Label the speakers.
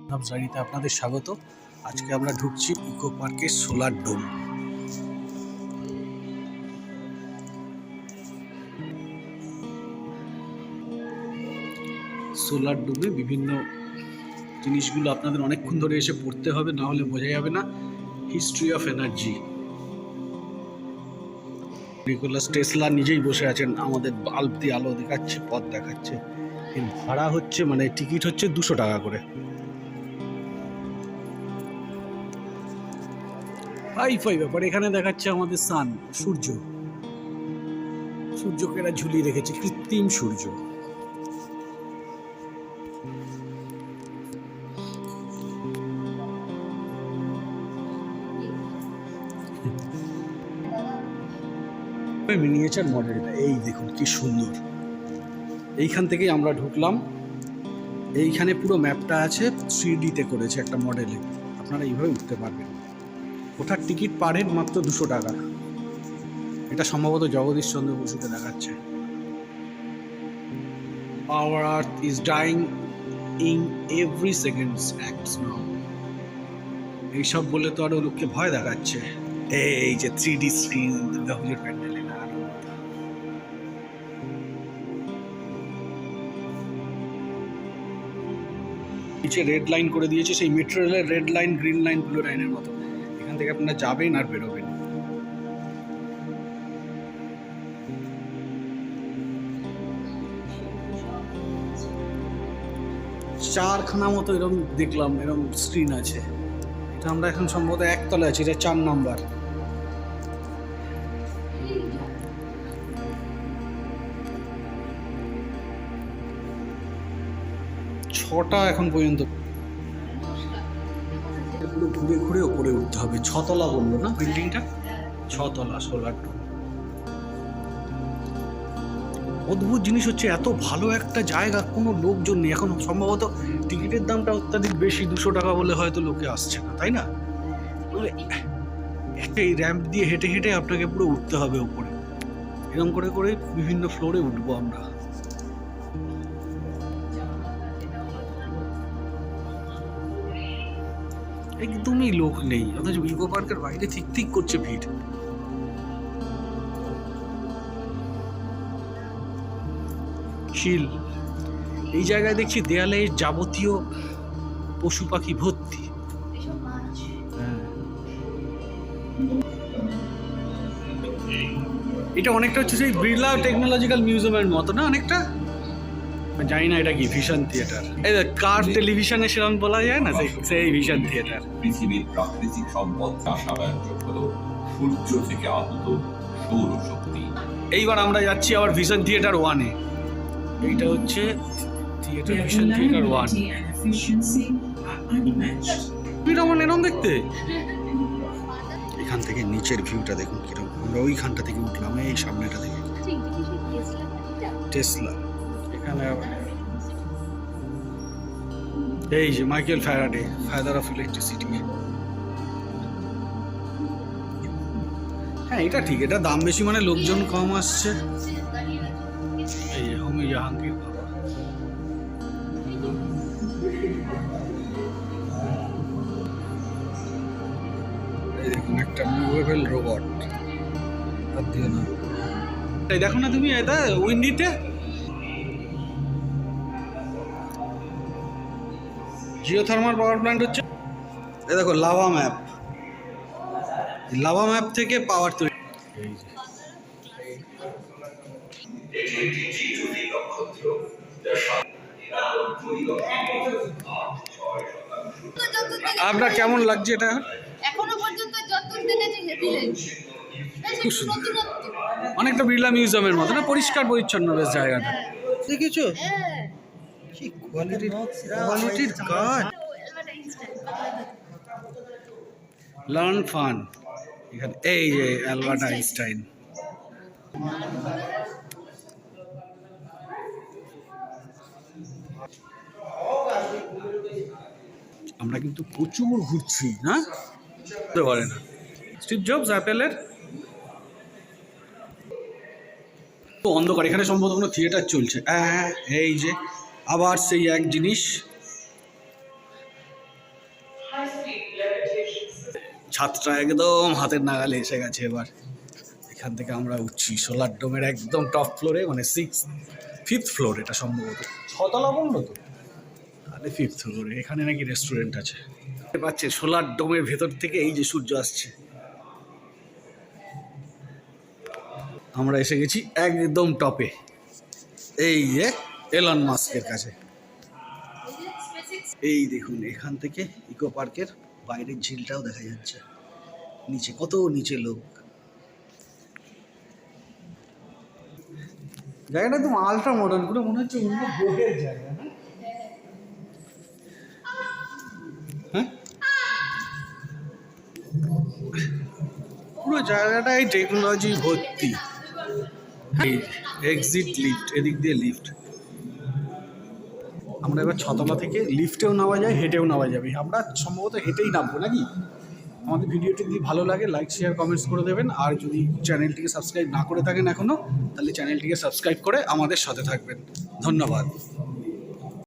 Speaker 1: জার্নিতে আপনাদের স্বাগত। আজকে আমরা ঢুকছি ইকো পার্কের সোলার ডোম। সোলার ডোমে বিভিন্ন জিনিসগুলো আপনাদের অনেকক্ষণ ধরে এসে পড়তে হবে, না হলে বোঝা যাবে না history of energy. Nicholas Tesla নিজেই বসে আছেন, আমাদের বাল্ব দিয়ে আলো দেখাচ্ছে, পথ দেখাচ্ছে। এর ভাড়া হচ্ছে টিকিট হচ্ছে 200 টাকা করে। ব্যাপার এখানে দেখাচ্ছে আমাদের সান, সূর্যকে এরা ঝুলিয়ে রেখেছে, কৃত্রিম সূর্য। মিনিয়েচার মডেল, এই দেখুন কি সুন্দর। এইখান থেকেই আমরা ঢুকলাম। এইখানে পুরো ম্যাপটা আছে, 3D-তে করেছে একটা মডেলে। আপনারা এইভাবে উঠতে পারবেন। ওঠার টিকিট পার হেড মাত্র 200 টাকা। এটা সম্ভবত জগদীশ চন্দ্র বসুকে দেখাচ্ছে। Our earth is dying in every seconds acts now. এইসব বলে তো আরো লোককে ভয় দেখাচ্ছে। এই যে 3D স্ক্রিন দুর্গাপুজোর প্যান্ডেলে লাগানো। নিচে রেড লাইন করে দিয়েছে, সেই মেট্রো রেলের red line, green line, blue লাইনের মতো। এখান থেকে আপনারা যাবেন আর বেরোবেন। চারখানা মতো এরকম দেখলাম, এরকম স্ক্রিন আছে। এটা আমরা এখন সম্ভবত একতলায় আছি, এটা 4 নাম্বার। ছটা এখন পর্যন্ত। পুরো ঘুরে ঘুরে ওপরে উঠতে হবে। 6 তলা বললো না বিল্ডিংটা? 6 তলা সোলার ডোম। অদ্ভুত জিনিস হচ্ছে, এত ভালো একটা জায়গা, কোনো লোকজন নেই এখন। সম্ভবত টিকিটের দামটা অত্যাধিক বেশি, 200 টাকা বলে হয়তো লোকে আসছে না, তাই না? এই র্যাম্প দিয়ে হেঁটে হেঁটে আপনাকে পুরো উঠতে হবে উপরে। এরকম করে করে বিভিন্ন ফ্লোরে উঠবো আমরা। একদমই লোক নেই, অথচ ইকো পার্কের বাইরে ঠিক ঠিক করছে ভিড়। শিল, এই জায়গায় দেখছি দেয়ালে যাবতীয় পশু পাখি ভর্তি। এটা অনেকটা হচ্ছে সেই বিড়লা টেকনোলজিক্যাল মিউজিয়ামের মতো না, অনেকটা। জানি না এটা কি, ভিশন থিয়েটার। এই কার টেলিভিশনে সেরকম বলা যায় না, সেই ভিশন থিয়েটার।
Speaker 2: পৃথিবীর প্রাকৃতিক সম্পদ চাষাবাদযোগ্য হলো সূর্য থেকে আহত সৌরশক্তি।
Speaker 1: এইবার আমরা যাচ্ছি আবার ভিশন থিয়েটার 1-এ। এইটা হচ্ছে থিয়েটার, ভিশন থিয়েটার 1। এরকম দেখতে। এখান থেকে নিচের ভিউটা দেখুন কিরকম। আমরা ওইখানটা থেকে উঠলাম, এই সামনেটা থেকে। টেসলা এখানে আবার। এই যে Michael Faraday, father of electricity. হ্যাঁ এটা ঠিক, এটা দাম বেশি মানে লোকজন কম আসছে। এই যে হোমি জাহাঙ্গীর বাবা। এই দেখুন একটা মুভেবল রোবট। আর দিও না, এই দেখো না তুমি, এটা উইন্ডিতে জিওথার্মাল পাওয়ার প্ল্যান্ট হচ্ছে। এই দেখো লাভা ম্যাপ, লাভা ম্যাপ থেকে পাওয়ার তৈরি। আপনার কেমন লাগছে এটা?
Speaker 3: এখনো পর্যন্ত যতদূর দেখেছি হেভি লাগছে।
Speaker 1: অনেকটা বিড়লা মিউজিয়ামের মতো না, পরিষ্কার পরিচ্ছন্ন বেশ জায়গাটা। দেখেছো কি কোয়ালিটির কাজ। লার্ন ফান এখানে। এই যে অ্যালবার্ট আইনস্টাইন। আমরা কিন্তু প্রচুর ঘুরছি না, বুঝতে পারে না। স্টিভ জবস অ্যাপেলের। তো অন্ধকার, এখানে সম্ভবত কোনো থিয়েটার চলছে। এই যে আবার সেই এক জিনিস, ছাদটা একদম হাতের নাগালে এসে গেছে এবার। এখান থেকে আমরা উঠছি সোলার ডোমের একদম টপ ফ্লোরে, মানে ফিফথ ফ্লোর, এটা সম্ভবত 6 তলা বললো তো, তাহলে ফিফথ ফ্লোরে। এখানে নাকি রেস্টুরেন্ট আছে। দেখতে পাচ্ছে সোলার ডোমের ভেতর থেকে এই যে সূর্য আসছে। আমরা এসে গেছি একদম টপে, এই যে এলন মাস্কের কাছে। এই দেখুন এখান থেকে ইকো পার্কের বাইরের ঝিলটাও দেখা যাচ্ছে, নিচে কত নিচে লোক। জায়গাটা একদম আলট্রা মডার্ন, পুরো মনে হচ্ছে অন্য গ্রহের জায়গা না? হ্যাঁ, পুরো জায়গাটাই টেকনোলজি ভর্তি। এক্সিট লিফট, এদিক দিয়ে লিফট। আমরা এবার 6 তলা থেকে লিফটেও নামা যায়, হেঁটেও নামা যাবে। আমরা সম্ভবত হেঁটেই নামবো নাকি? আমাদের ভিডিওটি যদি ভালো লাগে লাইক শেয়ার কমেন্টস করে দেবেন। আর যদি চ্যানেলটিকে সাবস্ক্রাইব না করে থাকেন এখনও, তাহলে চ্যানেলটিকে সাবস্ক্রাইব করে আমাদের সাথে থাকবেন। ধন্যবাদ।